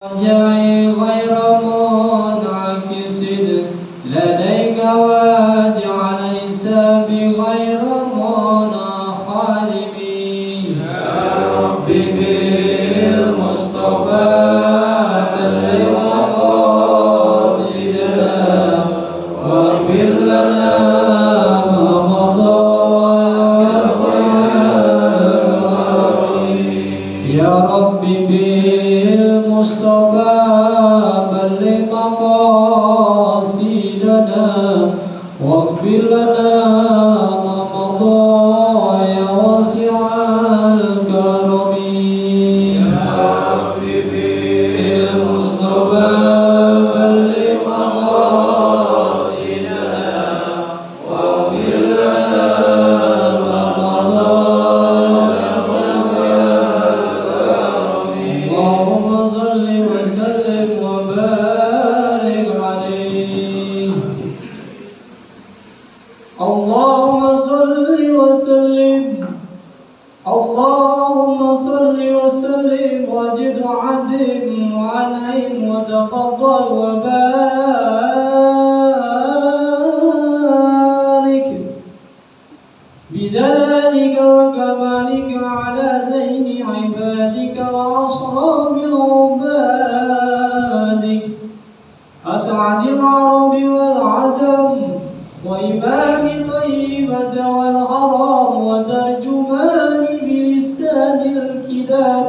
جاي غير منعكس لديك واجعل حسابي غير منخالب يا ربي بالمصطفى بلغ مقاصدنا واغفر لنا ما مضى يا ربي بالمصطفى بلغ مقاصدنا واغفر لنا ما مضى يا واسع الكرم يا ربي بالمصطفى بلغ مقاصدنا واغفر لنا ما مضى يا واسع الكرم اللهم صل وسلم وبارك عليه اللهم صل وسلم اللهم صل وسلم وزد وعدم وعنهم وتفضل وبارك بجلالك وكمالك على زين عبادك وأشرف عبادك أسعد العرب والعجم وإمام طيبة والغرام وترجمان بلسان الكتاب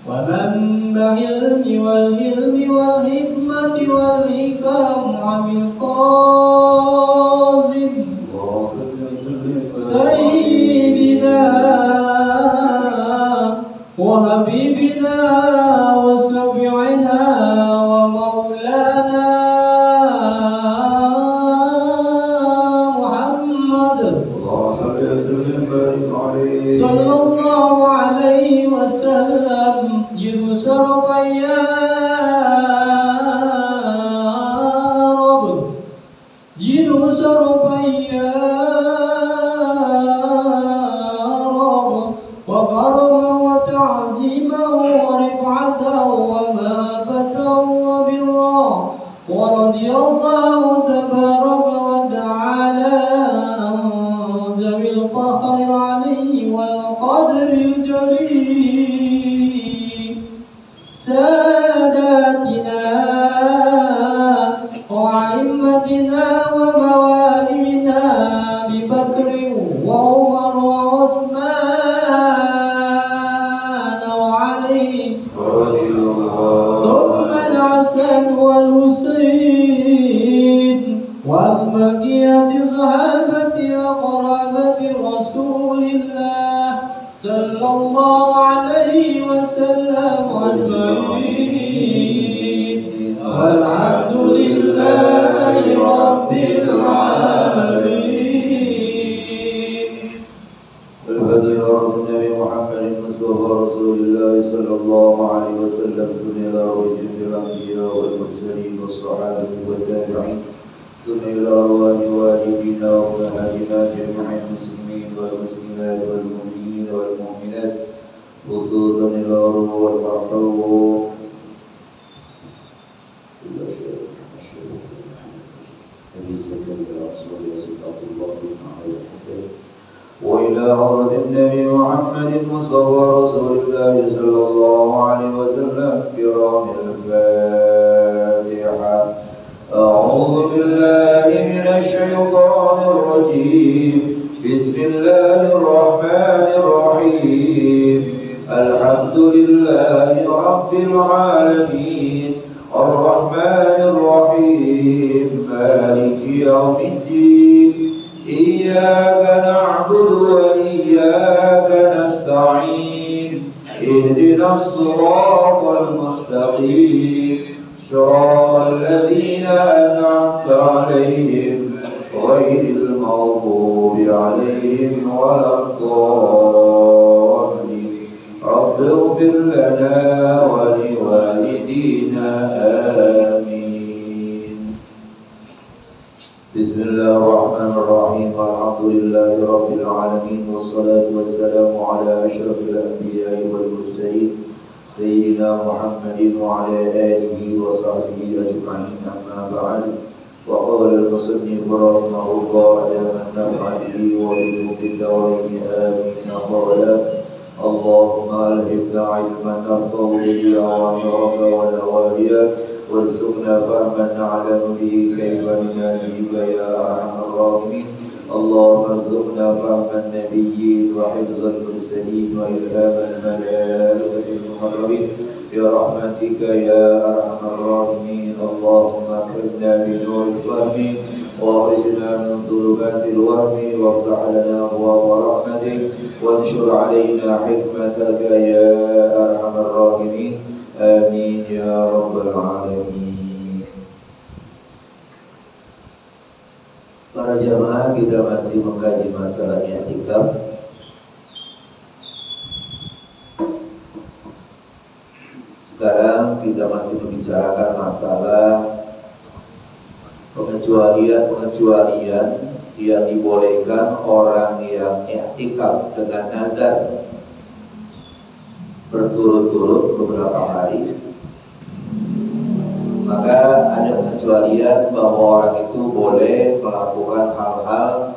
ومنبع العلم والعلم والحكمة والحكام عبد القاسم سيدنا وحبيبنا وشفيعنا ومولانا محمد صلى الله عليه وسلم جد شرفا يا رب جد شرفا يا رب وكرما وتعظيما ورفعة ومهابة وبرا ورضي الله تبارك وتعالى عن ذوي الفخر العلي والقدر الجليل ساداتنا وأئمتنا وموالينا أبي بكر وعمر وعثمان وعلي ثم الحسن والحسين وبقية صحابة وقرابة رسول الله صلى الله عليه وسلم أجمعين والحمد لله رب العالمين. البدر النبي محمد مصطفى رسول الله صلى الله عليه وسلم ثم إلى رجل الأنبياء والمرسلين والصحابة والتابعين ثم إلى أرواح والدينا وأمهاتنا جميع المسلمين والمسلمات والمؤمنين والمؤمنات خصوصا إلى أرواح والمرحوم أبي زكريا الأنصاري وصدق الله بن علي وإلى أرض النبي محمد مصطفى رسول الله صلى الله عليه وسلم كرام الفاتحة. أعوذ بالله من الشيطان الرجيم بسم الله الرحمن الرحيم الحمد لله رب العالمين الرحمن الرحيم مالك يوم الدين إياك نعبد وإياك نستعين اهدنا الصراط المستقيم صراط الذين أنعمت عليهم غير المغضوب عليهم ولا الضالين رب اغفر لنا ولوالدينا آمين. بسم الله الرحمن الرحيم الحمد لله رب العالمين والصلاة والسلام على أشرف الأنبياء والمرسلين سيدنا محمد وعلى آله وصحبه أجمعين أما بعد وقال المصنف رحمه الله من نفع به وللمبتدعين آمين قال اللهم ألهمنا علما نفقه به أوامرك ونواهيك وارزقنا فهما نعلم به كيف نناجيك يا أرحم الراحمين اللهم ارزقنا فهم النبيين وحفظ المرسلين وإلهام الملائكة المقربين برحمتك يا أرحم الراحمين اللهم أكرمنا بنور الفهم وأخرجنا من ظلمات الوهم وافتح لنا أبواب رحمتك وانشر علينا حكمتك يا أرحم الراحمين آمين يا رب العالمين. Para jamaah, kita masih mengkaji masalah i'tikaf. Sekarang kita masih membicarakan masalah pengecualian yang dibolehkan orang yang i'tikaf dengan nazar berturut-turut beberapa hari. Maka ada pengecualian bahwa orang itu boleh melakukan hal-hal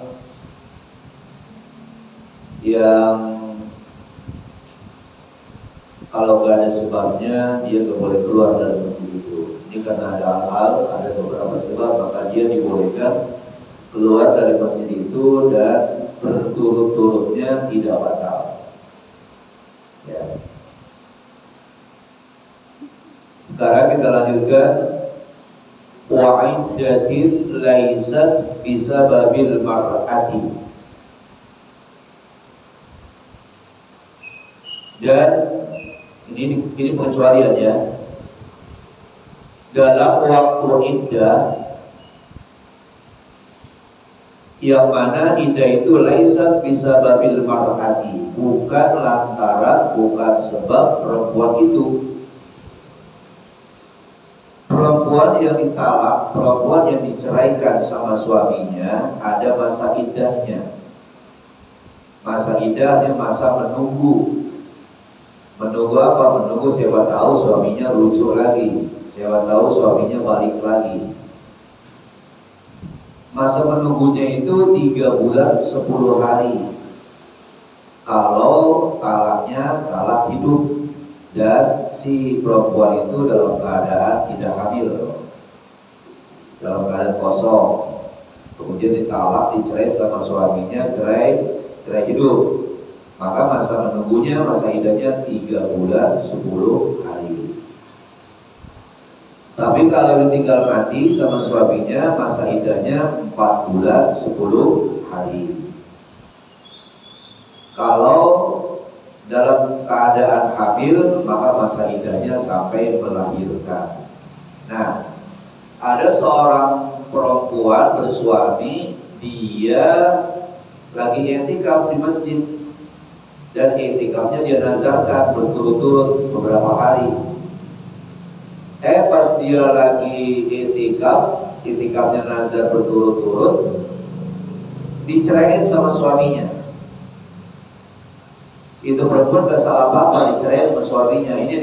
yang kalau nggak ada sebabnya dia nggak boleh keluar dari masjid itu. Ini karena ada beberapa sebab, maka dia dibolehkan keluar dari masjid itu dan berturut-turutnya tidak batal. Ya. Sekarang kita lanjutkan wa'iddatin laisat bisababil mar'ati. Dan ini pengecualian ya. Dalam waktu iddah yang mana iddah itu laisat bisababil mar'ati, bukan lantaran, bukan sebab perempuan itu. Perempuan yang ditalak, perempuan yang diceraikan sama suaminya ada masa iddahnya. Masa iddahnya masa menunggu. Menunggu apa? Menunggu siapa tahu suaminya rujuk lagi, siapa tahu suaminya balik lagi. Masa menunggunya itu 3 bulan 10 hari. Kalau talaknya talak hidup dan si perempuan itu dalam keadaan tidak hamil, dalam keadaan kosong, kemudian ditalak, dicerai sama suaminya, cerai hidup, maka masa menunggunya, masa iddahnya 3 bulan 10 hari. Tapi kalau ditinggal mati sama suaminya, masa iddahnya 4 bulan 10 hari. Kalau dalam keadaan hamil, maka masa iddahnya sampai melahirkan. Nah, ada seorang perempuan bersuami, dia lagi i'tikaf di masjid, dan i'tikafnya dia nazarkan berturut-turut beberapa hari. Pas dia lagi i'tikafnya nazar berturut-turut, diceraiin sama suaminya. Itu perempuan gak salah apa-apa, dicerai sama suaminya. Ini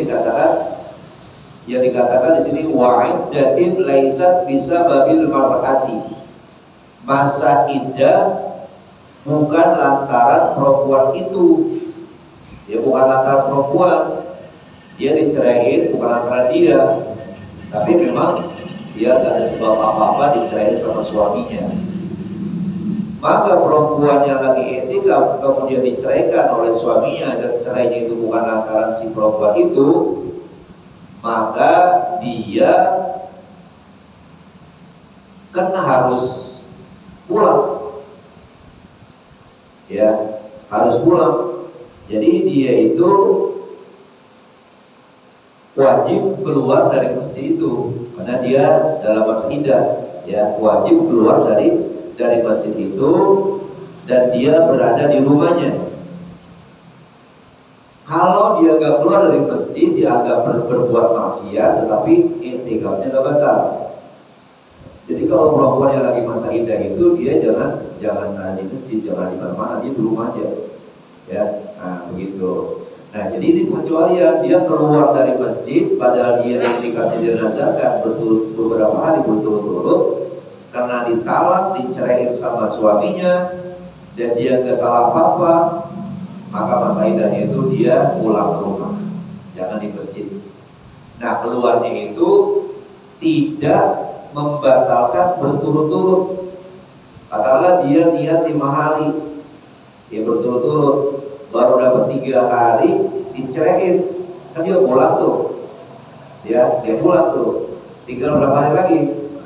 yang dikatakan di sini wa'iddatin laisat bisababil mar'ati. Masa iddah bukan lantaran perempuan itu. Ya, bukan lantaran perempuan. Dia diceraiin bukan lantaran dia, tapi memang dia gak ada sebab apa-apa diceraiin sama suaminya. Maka perempuan yang lagi i'tikaf kemudian diceraikan oleh suaminya dan cerainya itu bukan lantaran si perempuan itu, maka dia kan harus pulang. Ya, harus pulang. Jadi dia itu wajib keluar dari masjid itu karena dia dalam masa iddah, ya, wajib keluar dari masjid itu dan dia berada di rumahnya. Kalau dia gak keluar dari masjid, dia agak berbuat maksiat, tetapi i'tikafnya gak batal. Jadi kalau perempuan yang lagi masa iddah itu, dia jangan di masjid, jangan di mana-mana, dia di rumah aja. Ya, nah begitu. Nah, jadi ini pengecualian, dia keluar dari masjid padahal dia iktikafnya dinazarkan beberapa hari berturut-turut karena ditalak, diceraiin sama suaminya dan dia nggak salah apa-apa, maka masa idahnya itu dia pulang ke rumah, jangan di masjid. Nah, keluarnya itu tidak membatalkan berturut-turut. Katakanlah dia niat 5 hari, dia berturut-turut, baru dapat 3 hari diceraiin, kan dia pulang tuh, ya dia pulang tuh, tinggal berapa hari lagi,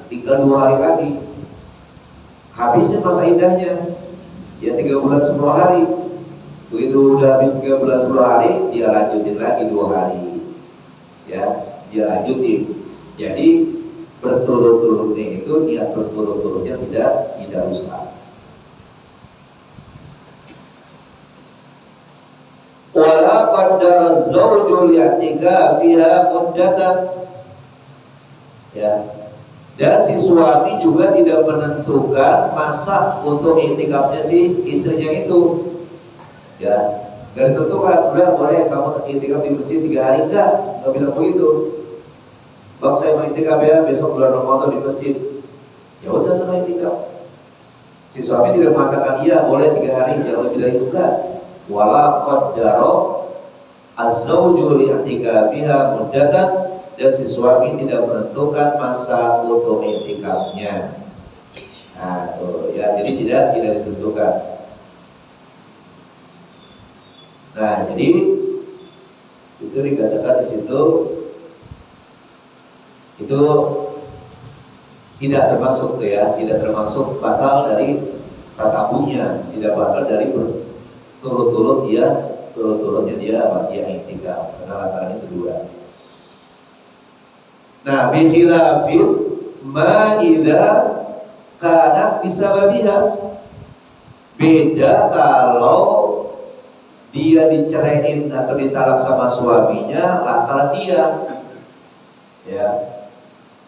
tinggal 2 hari lagi, habisnya masa idahnya, ya 3 bulan 10 hari, begitu udah habis 3 bulan 10 hari, dia lanjutin lagi 2 hari, ya dia lanjutin, jadi berturut-turutnya itu niat berturut-turutnya tidak rusak. Wala qaddara az-zawju li'tikafiha muddatan. Ya. Dan si suami juga tidak menentukan masa untuk iktikafnya si istrinya itu. Ya. Dan tentukan, udah boleh kamu iktikaf di masjid 3 hari enggak bilang begitu. Bang, saya mau iktikaf ya, besok bulan Ramadan di masjid. Ya udah, sama iktikaf. Si suami tidak mengatakan iya boleh 3 hari, jangan lebih dari itu enggak. Wala qaddara az-zawju li'tikafiha muddatan, dan si suami tidak menentukan masa untuk iktikafnya. Nah, tuh ya, jadi tidak ditentukan. Nah, jadi itu dikatakan di situ itu tidak termasuk tuh ya, tidak termasuk batal dari tatabunya, tidak batal dari turut-turutnya dia iktikaf, karena lantaran itu 2. Nah, bikhilafin ma idza kanat bisababiha. Beda kalau dia diceraiin atau ditalak sama suaminya lantaran dia. Ya.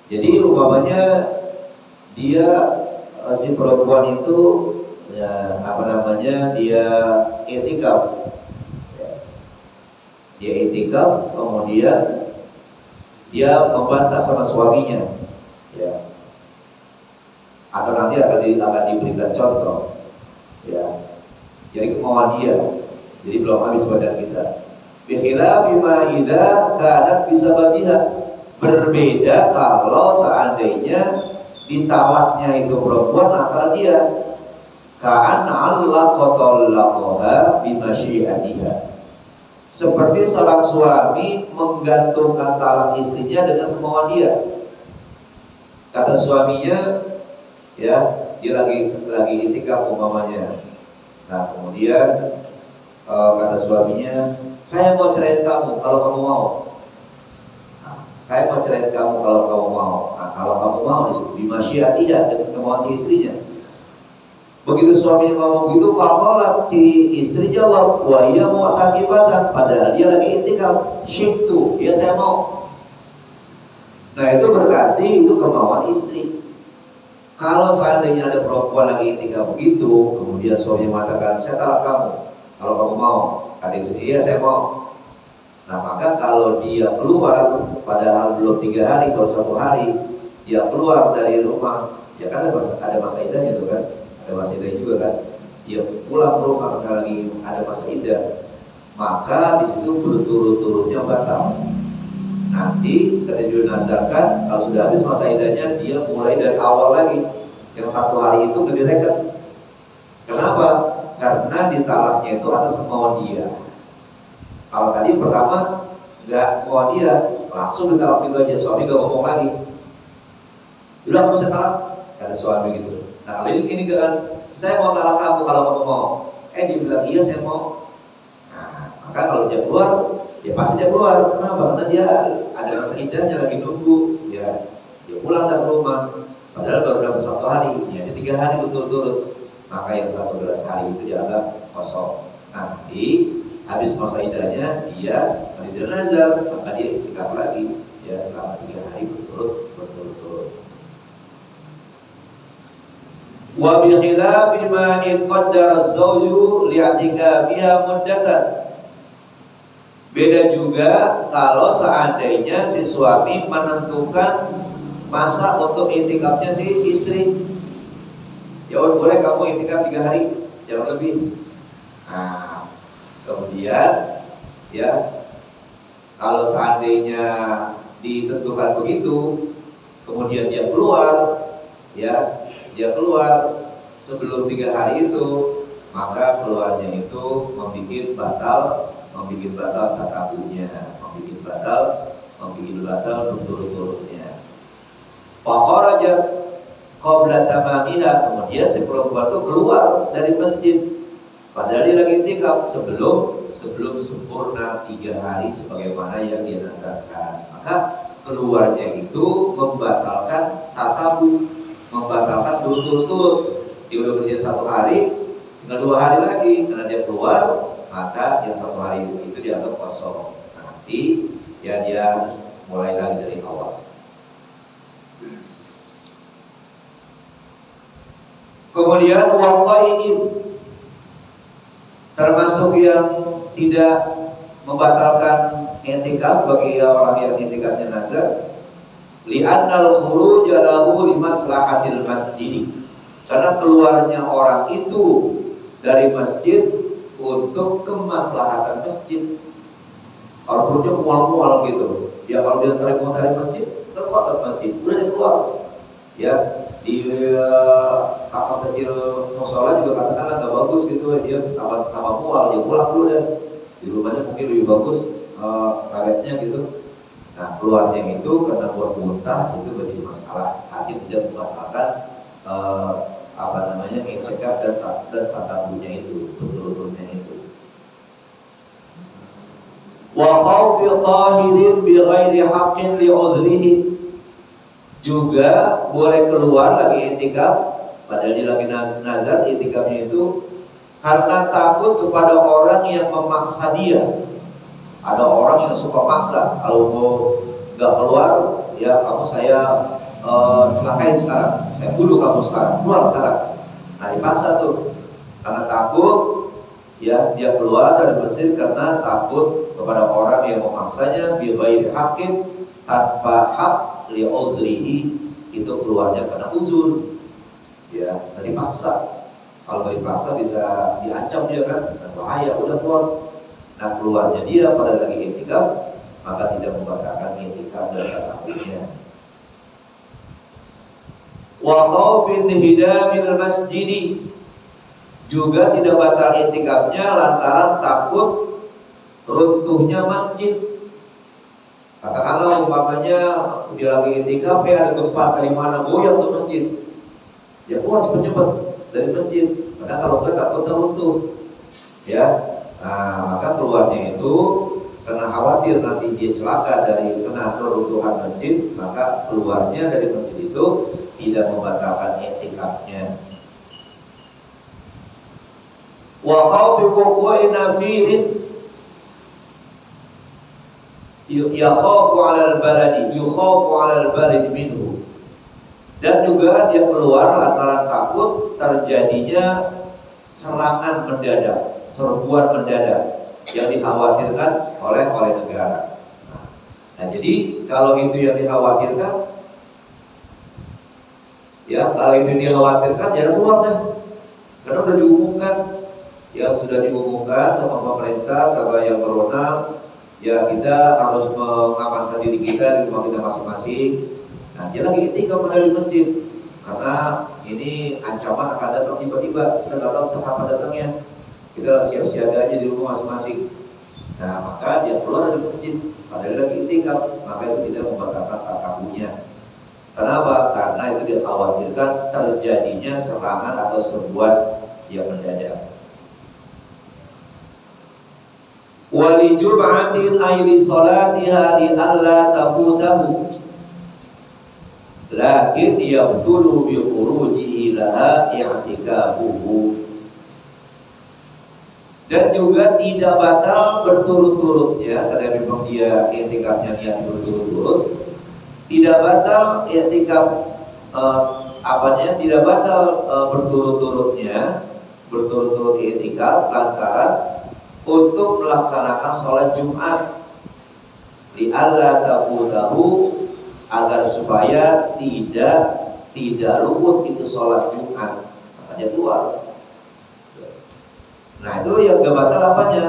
Jadi umpamanya dia si perempuan itu ya, dia iktikaf, ya. Dia iktikaf, kemudian dia membantah sama suaminya, ya. Atau nanti akan diberikan contoh, ya. Jadi kemauan dia, jadi belum habis badan kita. Bikhilafi ma idza kanat bisababiha. Berbeda kalau seandainya ditalaknya itu perempuan antara dia. Ka'anna allaqatallaha bimasyiatiha. Seperti seorang suami menggantungkan talak istrinya dengan kemauan dia. Kata suaminya, ya, dia lagi iktikaf umpamanya. Nah, kemudian kata suaminya, saya mau ceraiin kamu kalau kamu mau. Nah, saya mau ceraiin kamu kalau kamu mau. Nah, kalau kamu mau bimasyiatiha, dengan kemauan si istrinya. Begitu suami ngomong gitu, faqalat, si istri jawab, wa iya mu'takifatan, padahal dia lagi iktikaf, syiktu, ya saya mau. Nah, itu berarti itu kemauan istri. Kalau seandainya ada perempuan lagi iktikaf begitu, kemudian suami mengatakan, saya talak kamu kalau kamu mau. Kata istri, iya saya mau. Nah, maka kalau dia keluar padahal belum 3 hari, baru 1 hari, dia keluar dari rumah, ya kan ada masa idahnya itu kan. Ada masa idah juga kan, dia pulang ke rumah karena lagi ada masa idah, maka di situ berturut-turutnya batal. Nanti ketika dinazarkan, kalau sudah habis masa idahnya, dia mulai dari awal lagi. Yang 1 hari itu nggak direken. Kenapa? Karena ditalaknya itu atas kemauan dia. Kalau tadi pertama nggak kemauan dia, langsung ditalak itu aja, suami nggak ngomong lagi. Udah kamu saya talak, kata suami gitu. Nah, kalau ini kan, saya mau talak kamu kalau kamu mau. Dia bilang iya saya mau. Nah, maka kalau dia keluar, ya pasti dia keluar. Kenapa? Karena dia ada masa idahnya lagi nunggu, ya. Dia pulang dari rumah. Padahal baru dapat 1 hari, ya 3 hari berturut-turut. Maka yang 1 hari itu dianggap kosong. Nanti habis masa idahnya dia nazar, maka dia iktikaf lagi, ya selama 3 hari berturut-turut. Wa bi khilafi ma in qaddara az-zawju li'tikafiha muddatan. Beda juga kalau seandainya si suami menentukan masa untuk iktikafnya si istri. Ya boleh kamu iktikaf 3 hari, jangan lebih. Nah, kemudian ya kalau seandainya ditentukan begitu, kemudian dia keluar sebelum 3 hari itu, maka keluarnya itu membuat batal tatabunya, membuat batal berturut-turutnya. Fakharaja qabla tamamiha, kemudian si perempuan itu keluar dari masjid padahal dia lagi iktikaf sebelum sempurna 3 hari sebagaimana yang dia nazarkan. Maka keluarnya itu membatalkan tatabu, membatalkan berturut-turut. Dia udah kerja 1 hari, tinggal 2 hari lagi karena dia keluar, maka yang 1 hari itu dianggap kosong. Nanti ya dia harus mulai lagi dari awal. Kemudian waqai'in, termasuk yang tidak membatalkan i'tikaf bagi orang yang i'tikafnya nazar, li'annal khuruj lahu limaslahatil masjid, karena keluarnya orang itu dari masjid untuk kemaslahatan masjid. Orang perutnya mual-mual gitu, ya kalau dia mau dari masjid, terkotak masjid, udah dia keluar. Ya di kamar kecil musola juga kadang-kadang agak bagus gitu, dia tambah mual, dia pulang dulu deh. Di rumahnya mungkin lebih bagus karetnya gitu. Nah keluarnya itu karena buat muntah itu menjadi masalah, hati tidak membatalkan iktikaf dan tatabunya itu, berturut-turutnya itu. Wa khawfi qahirin bi ghairi haqqin li udhrihi, juga boleh keluar lagi iktikaf padahal dia lagi nazar iktikafnya itu karena takut kepada orang yang memaksa dia. Ada orang yang suka maksa, kalau mau gak keluar ya kamu saya celakain sekarang, saya bunuh kamu sekarang, keluar sekarang. Nah dipaksa tuh karena takut, ya dia keluar dari masjid karena takut kepada orang yang memaksanya bi ghairi haqqin, tanpa hak, li uzrihi, itu keluarnya karena uzur, ya dari paksa. Kalau nggak dipaksa bisa diancam dia kan, dan bahaya, udah keluar. Nah keluarnya dia pada lagi iktikaf, maka tidak membatalkan iktikaf dan tatabunya. Wa khaufin hidamil masjid, juga tidak batal iktikafnya lantaran takut runtuhnya masjid. Katakanlah umpamanya dia lagi iktikaf, ada gempa dari mana goyang tuh masjid, ya keluar cepet-cepet dari masjid, karena kalau enggak takut teruntuh, ya. Nah maka keluarnya itu karena khawatir nanti dia celaka dari kena reruntuhan masjid, maka keluarnya dari masjid itu tidak membatalkan iktikafnya. Wa khawfi wuqu'ina fihi, yakhafu 'alal baladi, yukhafu 'alal balad minhu, dan juga dia keluar lantaran takut terjadinya serangan mendadak, serbuan mendadak yang dikhawatirkan oleh negara. Nah jadi kalau itu yang dikhawatirkan, ya kalau itu dikhawatirkan jangan keluar deh, karena udah diumumkan, ya sudah diumumkan sama pemerintah, sama yang berwenang, ya kita harus mengamankan diri kita di rumah kita masing-masing. Nah dia lagi iktikaf dari masjid, karena ini ancaman akan datang tiba-tiba, kita nggak tahu kapan datangnya, kita siap-siaga aja di rumah masing-masing. Nah maka dia keluar dari masjid padahal lagi iktikaf, maka itu tidak membatalkan tatabunya. Kenapa? Karena itu dikhawatirkan terjadinya serangan atau serbuan yang mendadak. Wali jum'atin ayli salatiha li alla tafutahu, lakin yabtulu bi khurujihi laha i'tikafuhu, dan juga tidak batal berturut-turutnya, karena memang dia i'tikafnya niat berturut-turut, tidak batal i'tikaf tidak batal berturut-turut i'tikaf lantaran untuk melaksanakan sholat Jumat, li'alla tafutahu, agar supaya tidak luput itu sholat Jumat, makanya keluar. Nah itu yang gak batal apanya?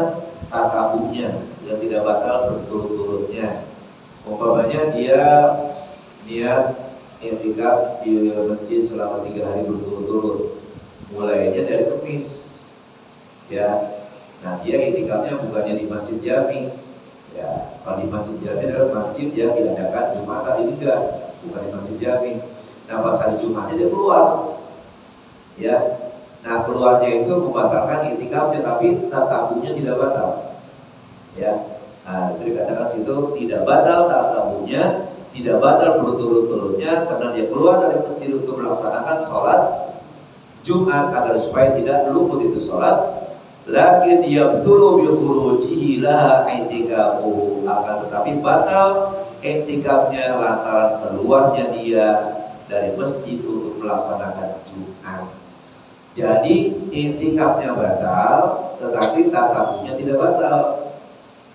Tatabunya, yang tidak batal berturut-turutnya. Umpamanya dia niat i'tikaf di masjid selama 3 hari berturut-turut, mulainya dari Kamis, ya. Nah dia i'tikafnya bukannya di Masjid Jami, ya. Kalau di Masjid Jami adalah masjid yang diadakan Jumatan, ini enggak, bukan di Masjid Jami. Nah pas hari Jumatnya dia keluar, ya. Nah keluarnya itu membatalkan i'tikafnya, tapi tatabunya tidak batal, ya. Nah itu dikatakan situ tidak batal tatabunya, tidak batal berturut-turutnya, karena dia keluar dari masjid untuk melaksanakan sholat Jumat agar supaya tidak luput itu sholat. Lakin yabtulu bi khurujihi la i'tikafu, akan tetapi batal i'tikafnya lantaran keluarnya dia dari masjid untuk melaksanakan Jumat. Jadi i'tikafnya batal, tetapi tatabunya tidak batal.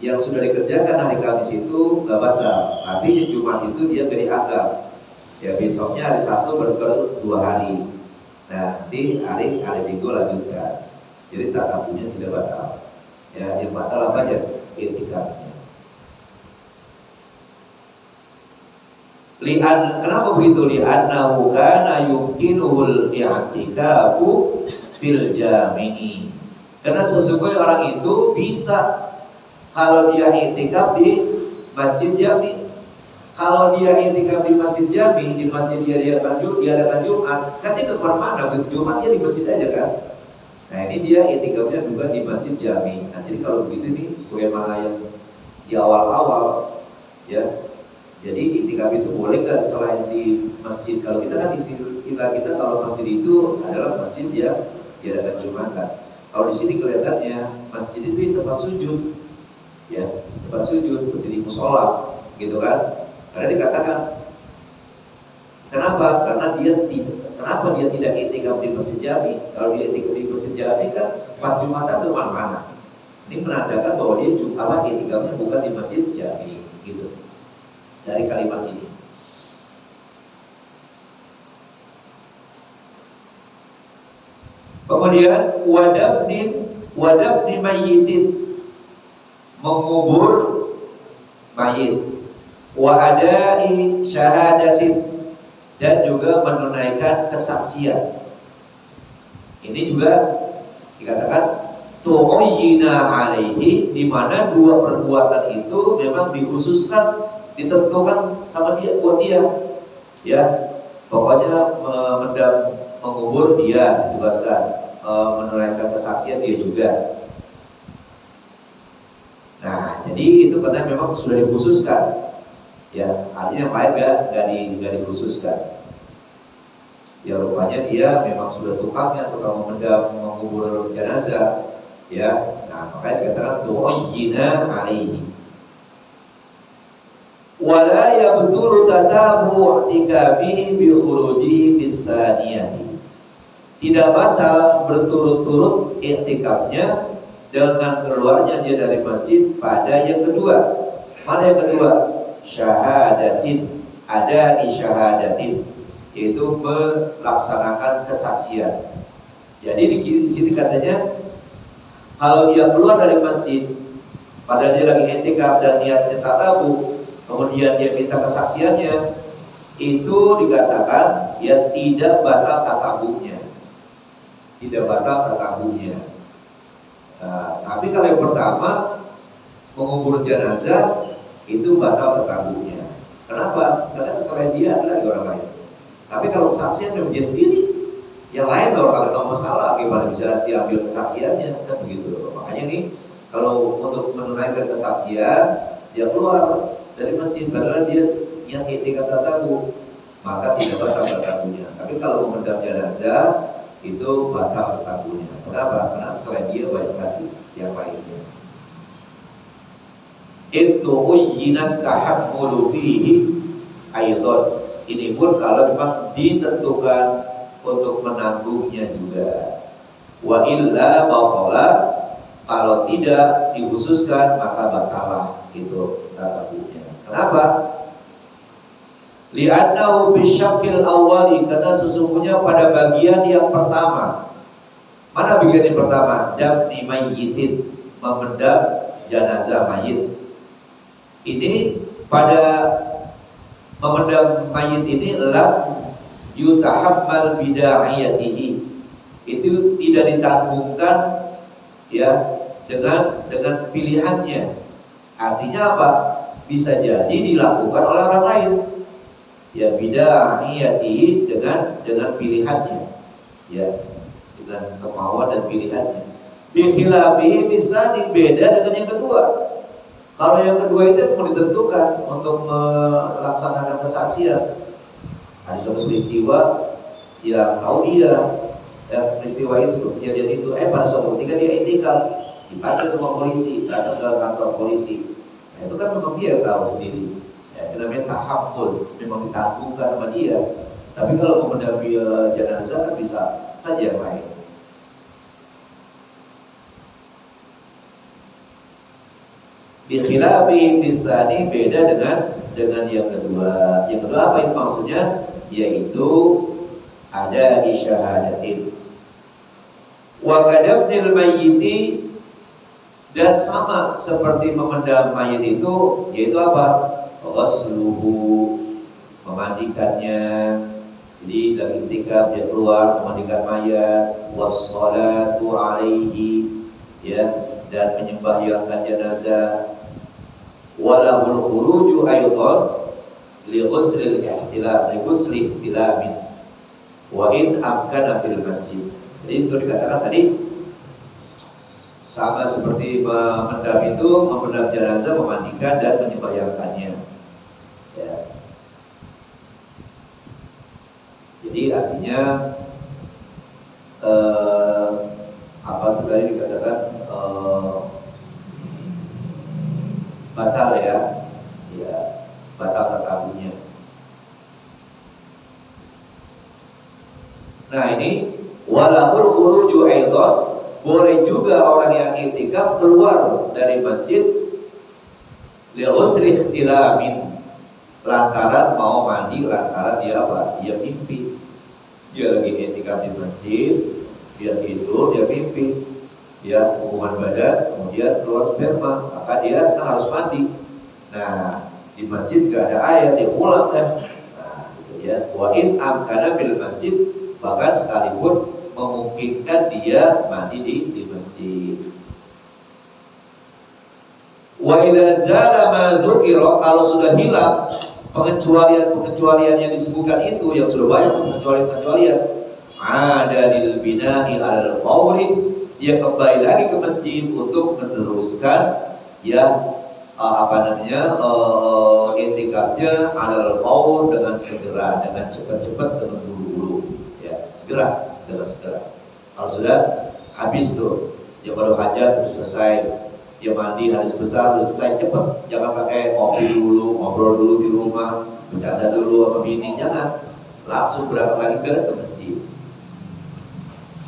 Yang sudah dikerjakan hari Kamis itu nggak batal, tapi Jumat itu dia beri agam. Ya besoknya hari Sabtu berber 2 hari. Nah nanti hari Minggu lanjutkan. Jadi tatabunya tidak batal. Ya yang batal apa aja? I'tikafnya. Kenapa begitu? Li'annahu kana yumkinuhul i'tikafu fil jami'i. Karena sesungguhnya orang itu bisa kalau dia i'tikaf di Masjid Jami. Kalau dia i'tikaf di Masjid Jami, di masjid dia diadakan Jumat, kan dia ke mana-mana, Jumatnya di masjid aja kan. Nah ini dia i'tikafnya juga di Masjid Jami. Nah jadi kalau begitu nih, sebagaimana yang di awal-awal, ya. Jadi i'tikaf itu boleh nggak selain di masjid? Kalau kita kan kita kalau masjid itu adalah masjid yang diadakan Jumatan. Kalau di sini kelihatannya masjid itu tempat sujud, ya, tempat sujud, berdiri musola, gitu kan? Karena dikatakan, kenapa? Karena kenapa dia tidak i'tikaf di Masjid Jami? Kalau dia i'tikaf di Masjid Jami kan pas Jumatan ke mana-mana. Ini menandakan bahwa dia i'tikafnya bukan di Masjid Jami, gitu. Dari kalimat ini. Kemudian wadafni mayyitin, mengubur mayit, wa adai syahadatin, dan juga menunaikan kesaksian. Ini juga dikatakan tu'ayyina alaihi, di mana 2 perbuatan itu memang dikhususkan, ditentukan sama dia, buat dia, ya. Pokoknya mengubur dia ditugaskan, menunaikan kesaksian dia juga. Nah, jadi itu karena memang sudah dikhususkan, ya. Artinya yang lain nggak dikhususkan. Ya rupanya dia memang sudah tukang mengubur jenazah, ya. Nah makanya dikatakan tu'ayyina alaihi. Wala yabtulu tatabu i'tikafihi bi khurujihi fis saniyati. Tidak batal berturut-turut i'tikafnya dengan keluarnya dia dari masjid pada yang kedua. Mana yang kedua? Syahadatin, ada isyahadatin, yaitu melaksanakan kesaksian. Jadi di sini katanya kalau dia keluar dari masjid padahal dia lagi i'tikaf dan niatnya tatabu, kemudian dia minta kesaksiannya, itu dikatakan ya tidak batal tatabunya. Tidak batal tatabunya. Nah, tapi kalau yang pertama mengubur jenazah itu batal tatabunya. Kenapa? Karena selain dia ada lagi orang lain. Tapi kalau kesaksian memang dia sendiri, yang lain kalau kagak tahu masalah, gimana bisa diambil kesaksiannya, kan begitu. Makanya nih kalau untuk menunaikan kesaksian dia keluar dari masjid padahal dia yang i'tikaf tatabu, maka tidak batal tatabunya. Tapi kalau memendam jenazah itu batal tatabunya. Kenapa? Karena selain dia banyak lagi yang lainnya. Itu uyyinat tahammulu fihi aidon. Ini pun kalau memang ditentukan untuk menanggungnya juga. Wa illa baqala, Kalau tidak dikhususkan maka batalah itu tatabunya. Kenapa? Li'annahu bisyakil awali, karena sesungguhnya pada bagian yang pertama. Mana bagian yang pertama? Dafni mayyitin, memendam jenazah mayit. Ini pada memendam mayit ini lam yutahammal bida'iyatihi, itu tidak ditanggungan ya dengan pilihannya. Artinya apa? Bisa jadi dilakukan oleh orang lain. Ya bida'iyatihi dengan pilihannya. Ya, dengan kemauan dan pilihannya. Bi khilafihi fisani, beda dengan yang kedua. Kalau yang kedua itu mau ditentukan untuk melaksanakan kesaksian. Ada suatu peristiwa yang tahu dia ya, peristiwa itu kejadian itu pada suatu ketika dia intikal, dipanggil sama polisi, datang ke kantor polisi. Nah, itu kan memang dia tahu sendiri. Ya, namanya tahammul, memang ditanggungan sama dia. Tapi kalau mau mendampingi jenazah kan bisa saja yang lain. Bikhilafi bisani, beda dengan yang kedua. Yang kedua apa itu maksudnya? Yaitu ada isyahadatin wa kadafnil mayyiti, dan sama seperti memendam mayit itu, yaitu apa? Ghasluhu, memandikannya. Jadi dari intikaf dia keluar memandikan mayat, wassalatu alaihi, ya, dan menyembahyangkan jenazah. Walahul khuruju aydan li ghusli ihtilamin wa in amkana fil masjid. Jadi itu dikatakan tadi sama seperti memendam itu, memendam jenazah, memandikan dan menyembahyangkannya. Ya. Jadi artinya apa itu tadi dikatakan batal ya, batal tatabunya. Nah ini walahul khuruju aidan, boleh juga orang yang i'tikaf keluar dari masjid li ghusli ihtilamin, lantaran mau mandi, lantaran dia apa? Dia mimpi. Dia lagi i'tikaf di masjid, dia tidur, dia mimpi, dia hubungan badan, kemudian keluar sperma, maka dia kan harus mandi. Nah, di masjid gak ada air, dia pulang kan. Nah, gitu ya. Wa in amkana fil masjid, bahkan sekalipun memungkinkan dia mandi di masjid. Wa idza zala ma dzukira, kalau sudah hilang pengecualian yang disebutkan itu, yang sudah banyak pengecualian, ada lil bina'i alal fawri, dia kembali lagi ke masjid untuk meneruskan ya intikafnya alal fawr, dengan segera, dengan cepat-cepat, dengan buru-buru ya, dengan segera. Kalau sudah habis tuh, ya kalau hajat selesai, dia mandi hadis besar selesai, cepat, jangan pakai kopi dulu, ngobrol dulu di rumah, bercanda dulu sama bini, jangan, langsung berangkat lagi ke masjid.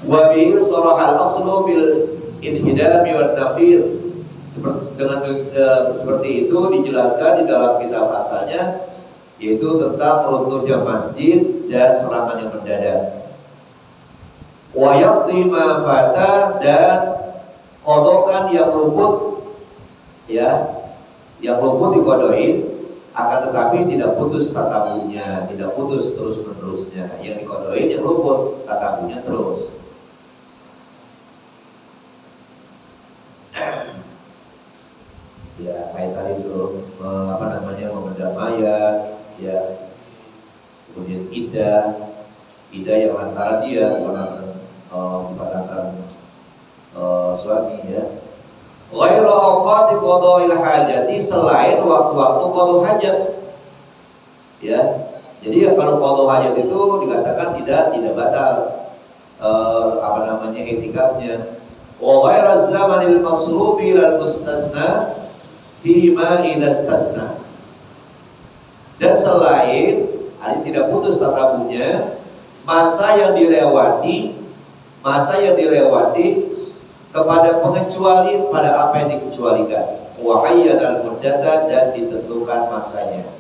Wa bil sarahal aslu fil inhidami wan nafir, seperti itu dijelaskan di dalam kitab asalnya, yaitu tentang runtuhnya masjid dan serangan yang mendadak. Wa yaqdi ma fata, dan kodokan yang luput, ya, yang luput dikodoin, akan tetapi tidak putus tatabunya, tidak putus terus menerusnya. Yang dikodoin yang luput, tatabunya terus. Ya kayak tadi itu memendam mayat, ya, kemudian iddah yang lantaran dia bukan lantaran suami ya. Ghairu awqati qada'il hajati, selain waktu-waktu qada hajat. Ya. Jadi ya, kalau qada hajat itu dikatakan tidak batal i'tikafnya. Wa ghairu zamanil masrufi lal mustasna fima idza istasna. Dan selain tidak putus tatabunya masa yang dilewati kepada pengecuali pada apa yang dikecualikan. Wa ayyadal muddata, dan ditentukan masanya.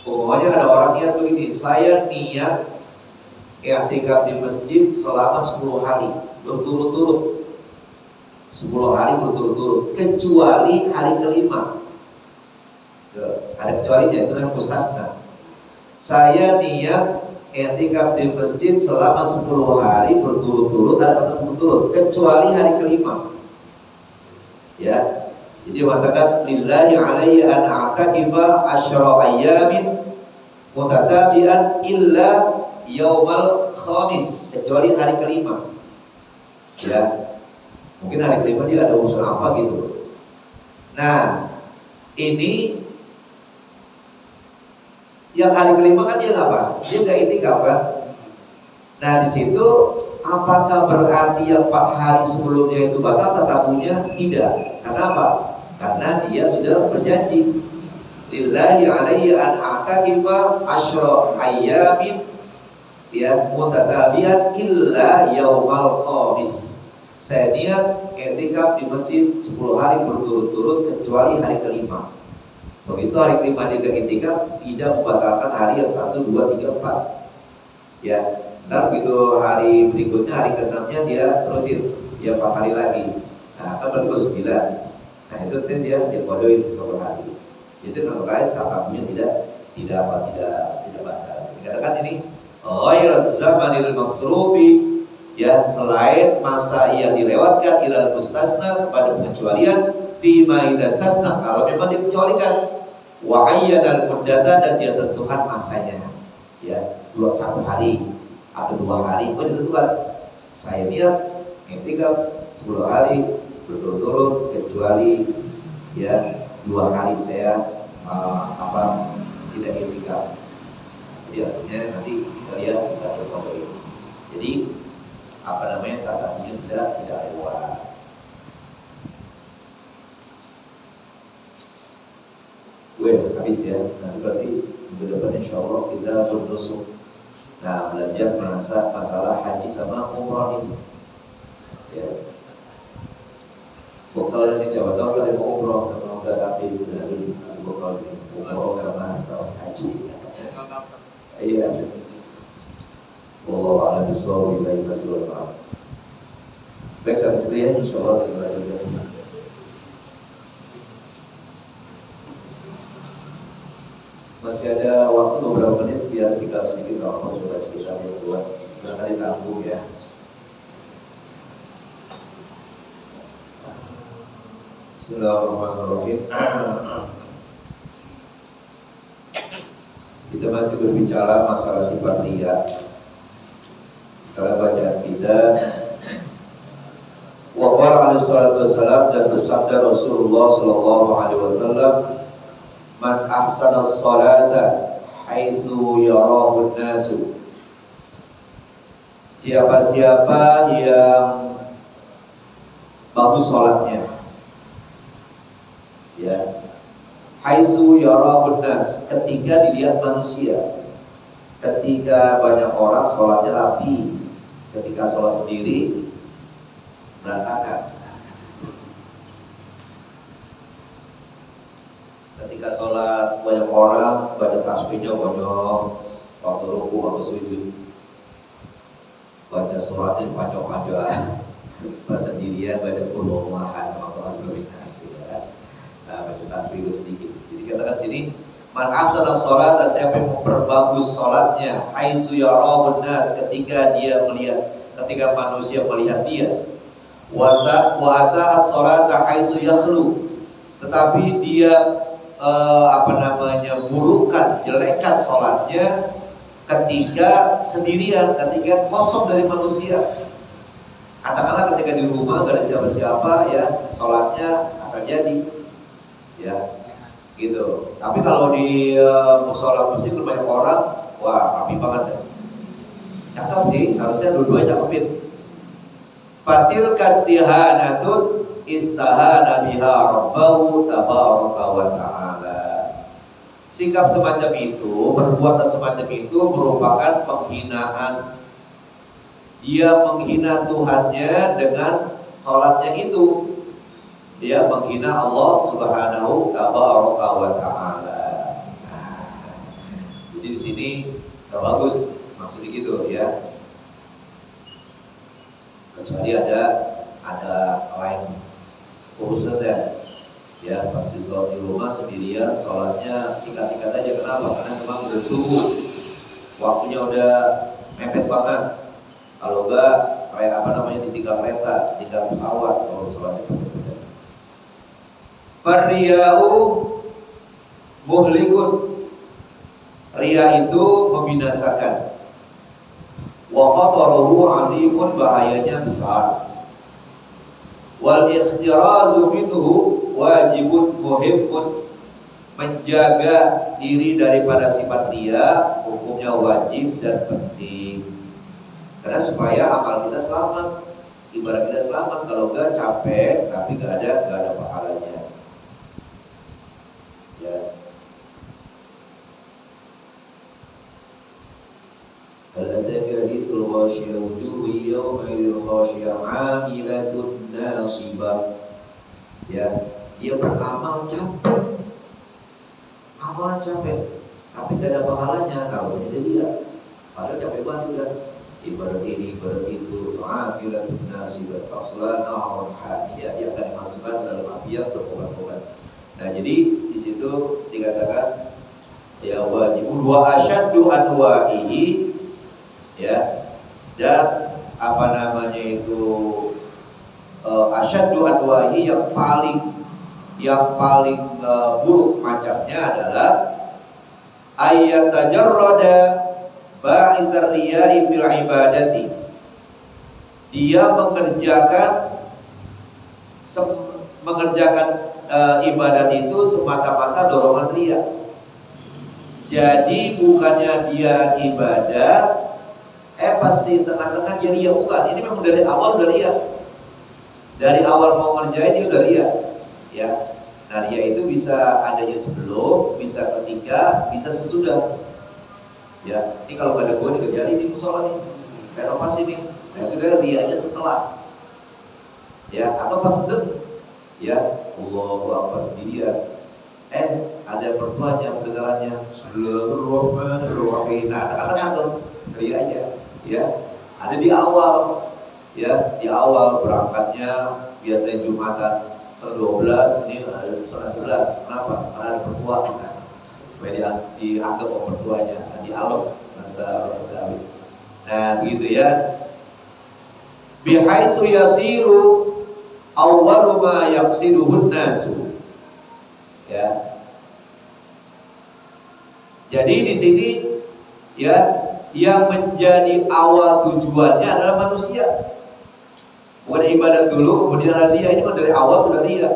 Umpamanya ada orang niat begini, saya niat i'tikaf di masjid selama 10 hari berturut-turut. 10 hari berturut-turut, kecuali hari kelima. Ada kecualinya, itu yang mustasna. Saya niat i'tikaf di masjid selama 10 hari berturut-turut, dan berturut-turut, kecuali hari kelima. Ya, jadi mengatakan lillahi alayya an a'takifa asyra ayyamin mutatabi'an illa yaumal khamis, kecuali hari kelima. Ya, mungkin hari kelima dia ada urusan apa gitu. Nah, ini yang hari kelima kan dia apa? Dia nggak i'tikaf kan? Nah, di situ apakah berarti yang 4 hari sebelumnya itu batal tatabunya? Tidak. Karena apa? Karena dia sudah berjanji. Lillahi alayya an a'takifa asyra ayyamin ya mutatabi'an illa yaumal khamis. Saya niat i'tikaf di masjid 10 hari berturut-turut kecuali hari kelima. Begitu hari kelima dia i'tikaf, tidak membatalkan hari yang 1, 2, 3, 4. Ya, ntar begitu hari berikutnya, hari ke-6-nya dia terusin, dia 4 hari lagi. Nah, kan baru 9. Nah, itu kan dia kodoin 1 hari. Jadi terkait tatabunya tidak batal. Dikatakan ini ghairu zamanil masrufi, ya, selain masa yang dilewatkan ilal mustasna, pada pengecualian fima idastasna, kalau memang dikecualikan. Wa ayyadal muddata, dan dia tentukan masanya. Ya, 1 hari atau 2 hari pun ditentukan. Saya niat i'tikaf 10 hari berturut-turut kecuali ya 2 hari saya tidak i'tikaf. Jadi artinya nanti kita lihat kita berkodoin. Jadi tatabunya tidak lewat. Habis ya. Nah, berarti minggu depan insya Allah kita bernusuk. Nah, belajar masalah haji sama umrah ini. Ya. Bekal ini siapa tahu kalau mau umrah, kalau saya tapi dari kasih bekal ini umrah sama haji. Iya. Wallahu a'lam bishawab. Baik, sampai situ ya, insyaallah kita lanjutkan. Masih ada waktu beberapa menit, biar tinggal sedikit kalau mau coba cerita yang buat barangkali tanggung ya. Bismillahirrahmanirrahim. Kita masih berbicara masalah sifat riya. Sekarang bacaan kita, wa qala alaihi salatu wassalam, dan bersabda Rasulullah sallallahu alaihi wasallam, man ahsana sholata haitsu yarahu an-nasu. Siapa-siapa yang bagus sholatnya, ya, haitsu yarahu an-nas, ketika dilihat manusia. Ketika banyak orang sholatnya rapi, ketika sholat sendiri berantakan. Ketika sholat banyak orang, baca tasbihnya banyak, waktu ruku, waktu sujud, baca suratnya panjang-panjang, pas sendirian baca qul-huwallahan, waktu ya. Nah, baca tasbih sedikit. Jadi katakan sini, man ahsana sholata, siapa yang memperbagus sholatnya, haitsu yarahu an-nas, ketika ketika manusia melihat dia. Wa asa as-sholata haitsu yakhlu, tetapi dia burukkan, jelekkan sholatnya ketika sendirian, ketika kosong dari manusia. Katakanlah ketika di rumah gak ada siapa-siapa, ya, sholatnya asal jadi, ya, gitu. Tapi kalau di musola masjid banyak orang, wah, rapi banget ya. Cakep sih, seharusnya dua-duanya cakepin. Fatil kastihanatun istahana biha rabbahu tabaraka wa ta'ala. Sikap semacam itu, perbuatan semacam itu merupakan penghinaan. Dia menghina Tuhannya dengan salatnya itu dia menghina Allah Subhanahu wa taala. Jadi di sini gak bagus, maksudnya gitu ya. Kecuali ada lain urusan ya, pas di sholat di rumah sendirian, sholatnya singkat-singkat aja. Kenapa? Karena memang udah tunggu, waktunya udah mepet banget. Kalau enggak kayak ditinggal kereta, tinggal pesawat, kalau sholatnya cepet-cepet. Farriya'u muhlikun, riya itu membinasakan. Wa khataruhu azimun, bahayanya besar. Wal ikhtirazu minhu wajibun muhibbun, menjaga diri daripada sifat riya hukumnya wajib dan penting. Karena supaya amal kita selamat, ibadah kita selamat. Kalau enggak capek tapi enggak ada pahalanya. Ya. Aladaka hadithul ghasyiyah wujuhu yawma idhil ghasyiyah 'amilatun nasibah. Ya, dia beramal capek, amalan capek, tapi tidak ada pahalanya kalau dia padahal capek banget udah ibadah ini, ibadah itu. 'Amilatun nasibah tasla narun hamiyah, dia akan dimasukkan dalam api yang berkobar-kobar. Nah, jadi di situ dikatakan ya wajibun wa asyaddu anwa'ihi, ya, dan asyaddu anwa'ihi, yang paling buruk macamnya adalah ayat tajarrada ba'izar riya'i fil ibadati, dia mengerjakan ibadat itu semata-mata dorongan riya. Jadi bukannya dia ibadat pasti tengah-tengah dia riya, bukan. Ini memang dari awal udah riya. Dari awal mau ngerjain dia udah riya. Ya. Nah, riya itu bisa adanya sebelum, bisa ketika, bisa sesudah. Ya, ini kalau nggak ada gue dikerjain di musola nih, renovasi nih. Nah, itu dari riyanya setelah. Ya, atau pas sedang. Ya, Allahu Akbar sendirian. Ada perempuan yang kedengarannya Bismillahirrahmanirrahim. Nah, kata-kata tuh rianya. Ya, ada di awal. Ya, di awal berangkatnya biasanya Jumatan 12, ini ada 11. Kenapa? Karena ada pertua kita. Supaya dianggap pertuanya, dialog masa Betawi. Nah, begitu ya. Bihaitsu yasiru awwalu ma yaqsiduhun nasu. Ya. Jadi di sini ya, yang menjadi awal tujuannya adalah manusia. Bukan ibadat dulu kemudian ada dia, ini dari awal sudah dia.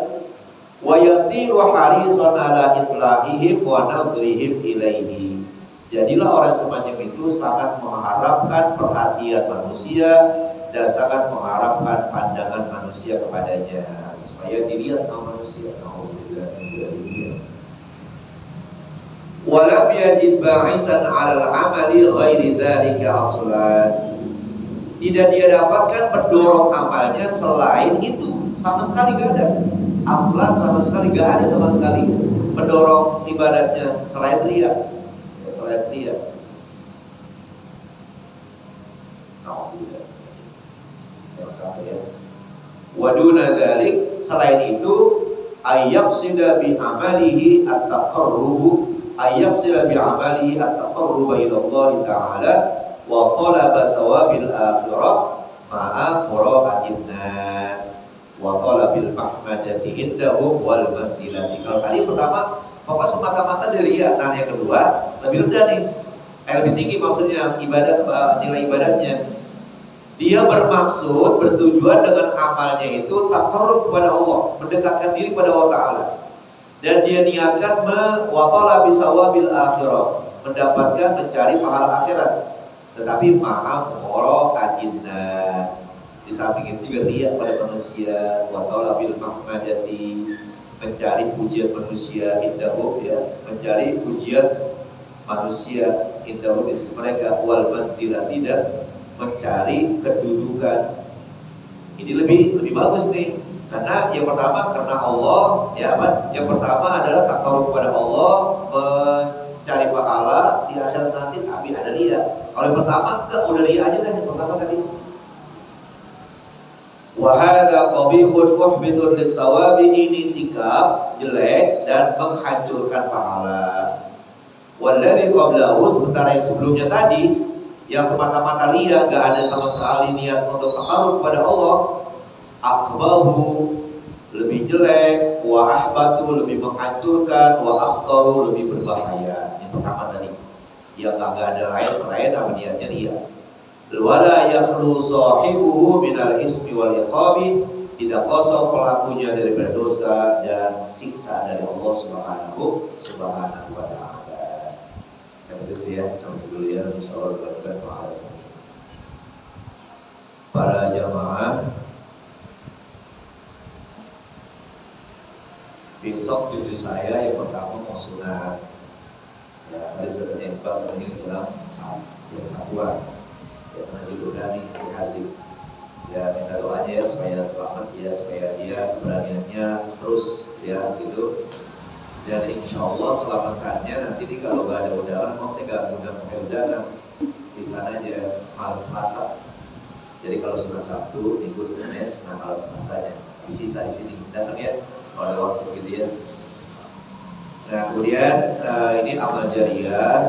Wa yasiru harisan ala itlaqihim wa nazrihim ilaihi. Jadilah orang semacam itu sangat mengharapkan perhatian manusia dan sangat mengharapkan pandangan manusia kepadanya supaya dilihat oleh manusia. Walam yajid ba'isan 'alal 'amali ghairi dzalika aslan. Tidak dia dapatkan pendorong amalnya selain itu, sama sekali gak ada. Aslan sama sekali gak ada, sama sekali pendorong ibadatnya selain riya. Selain riya. Yang satu ya. Waduna dzalik, selain itu ayyaqsida bi amalihi at-taqarrub, ayyaqsida bi amalihi at-taqarrub ila Allah Ta'ala wa talaba thawabil akhirah ma'a mura'atin nas wa talabil mahmadati indahum wal manzilati. Kalau tadi pertama pokoknya semata-mata dari riya. Nah, yang kedua lebih rendah nih, lebih tinggi maksudnya ibadat, nilai ibadatnya. Dia bermaksud, bertujuan dengan amalnya itu taqarrub kepada Allah, mendekatkan diri kepada Allah Ta'ala. Dan dia niatkan wa talabi thawabil akhirah, mendapatkan, mencari pahala akhirat. Tetapi maaf mura'atin nas, di samping itu juga riya pada manusia. Wa talabil mahmadati, mencari pujian manusia indahu, ya, mencari pujian manusia indahu di sisi mereka. Wal manzilah, tidak mencari kedudukan Ini lebih bagus nih. Karena yang pertama karena Allah, ya kan? Yang pertama adalah takarub kepada Allah, mencari pahala di akhirat nanti, tapi ada dia. Kalau yang pertama enggak, udah dia aja deh yang pertama tadi. Wa hadza qabihun muhbitun lis-sawabi, ini sikap jelek dan menghancurkan pahala. Walladzi qablahu, sementara yang sebelumnya tadi yang semata-mata ria, enggak ada sama sekali niat untuk takarub kepada Allah, akbahu, lebih jelek, wa ahbatu, lebih menghancurkan, wa akhtaru, lebih berbahaya. Yang pertama tadi, yang enggak ada lain selain apa niatnya dia. Wala yakhlu sahibuhu minal ismi wal iqabi, tidak kosong pelakunya daripada dosa dan siksa dari Allah Subhanahu wa ta'ala. Sampai itu ya, sampai dulu ya, insyaallah berlakukan pahala. Para jamaah, besok cucu saya yang pertama mau sunat. Ya, hari Senin yang ini bilang jam 1-an. Ya, pernah diberani si Haji. Ya, minta doanya ya supaya selamat ya, supaya dia beraniannya terus ya gitu. Dan insya Allah selamatkannya nanti nih kalau nggak ada undangan, mau saya nggak undang pakai undangan di sana aja malam Selasa. Jadi kalau sunat Sabtu, Minggu, Senin, nah malam Selasanya. Di sisa di sini datang ya, kalau ada waktu gitu ya. Nah kemudian ini amal jariah,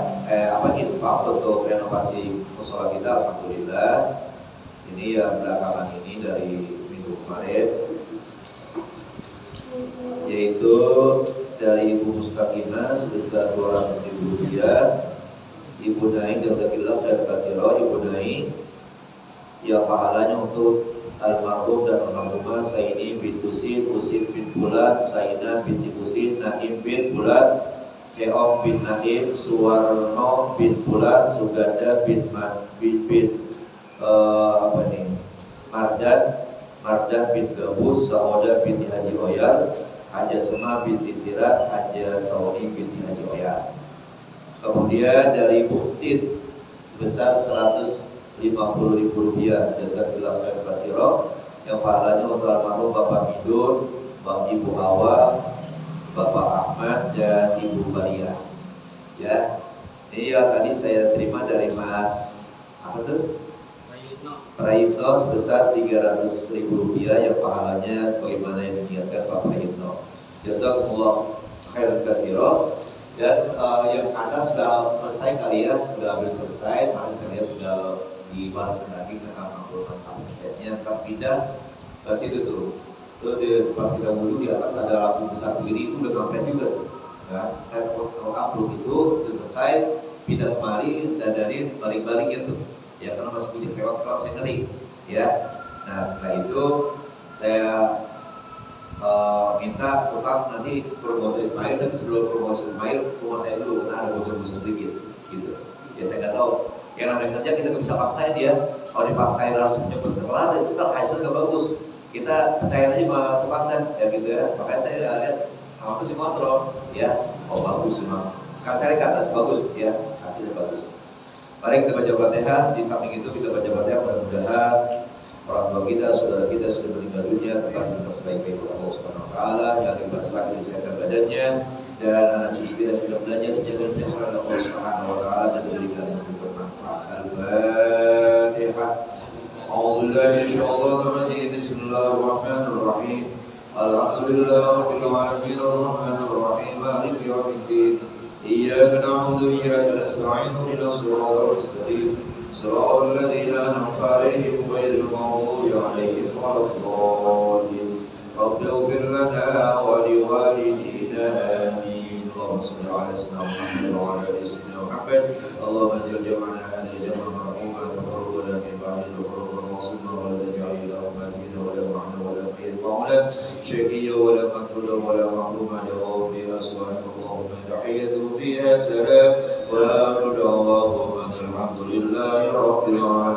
infak untuk renovasi musola kita, alhamdulillah. Ini ya belakangan ini dari minggu kemarin, yaitu dari Ibu Mustaqimah sebesar 200.000 rupiah. Ibu Naik jazakillah khair katsira, Ibu Naik yang pahalanya untuk almarhum dan almarhumah Saini bin Usid, Usid bin Bulat, Saina bin Usid, Naim bin Bulat, Keong bin Naim, Suwarno bin Bulat, Suganda bin Mardan bin Gabus, Saoda bin Haji Oyar, Haja Sema bin Sirat, Haja Sauni bin Haji Oyar. Kemudian dari Buktit sebesar 150.000 rupiah, jazakillah khair katsira, yang pahalanya untuk almarhum Bapak Midun, Ibu Hawa, Bapak Ahmad dan Ibu Maria. Ya, ini yang tadi saya terima dari Mas apa tuh? Prayitno sebesar 300.000 rupiah, yang pahalanya sebagaimana yang diniatkan Pak Prayitno. Jazakumullah khair katsira. Dan yang atas sudah selesai kali ya, sudah hampir selesai. Makanya saya lihat sudah dibalas lagi karena 60 chatnya, ntar pindah ke situ tuh. Tuh di depan kita dulu, di atas ada lampu besar begini, itu udah ngapain juga tuh. Ya, kalau upload itu udah selesai, pindah kemari, dadarin balik-baliknya tuh. Ya karena masih punya pelot-pelot saya ngeri. Ya, nah setelah itu saya minta tukang nanti promosi Ismail, dan sebelum promosi Ismail rumah saya dulu karena ada bocor-bocor sedikit gitu. Ya saya nggak tahu. Yang namanya kerja kita nggak bisa paksain dia. Kalau dipaksain harus cepet kelar, itu kan hasilnya nggak bagus. Kita percaya aja sama tukang dan ya gitu ya. Makanya saya lihat waktu si kontrol, ya, oh bagus memang. Sekarang saya ke atas bagus, ya, hasilnya bagus. Mari kita baca Fatihah. Di samping itu kita baca Fatihah, mudah-mudahan orang tua kita, saudara kita sudah meninggal dunia, tempat kita sebaik-baik Allah Subhanahu wa taala, yang daripada sakit disehatkan badannya, dan anak cucu kita sudah belajar dijaga pelihara Allah Subhanahu wa taala dan diberikan untuk bermanfaat. Al-Fatihah. A'udzubillahi minasyaitonir rajim. Bismillahirrahmanirrahim. Alhamdulillahirabbil alamin arrahmanir rahim maliki yaumiddin. Iyyaka na'budu wa iyyaka nasta'in ihdinas siratal mustaqim. صراط الذين أنعمت عليهم غير المغضوب عليهم ولا الضالين. رب اغفر لنا ولوالدينا آمين. اللهم صل على سيدنا محمد وعلى آل سيدنا محمد. اللهم اجعل جمعنا هذا جمعا مرحوما وتفرقنا من بعده تفرقا معصوما ولا تجعل اللهم فينا ولا معنا ولا قيضنا شقيا ولا مطرودا ولا محروما لغوا فيها سبحانك اللهم تحية فيها سلام وآخر دعواهم الحمد لله رب العالمين.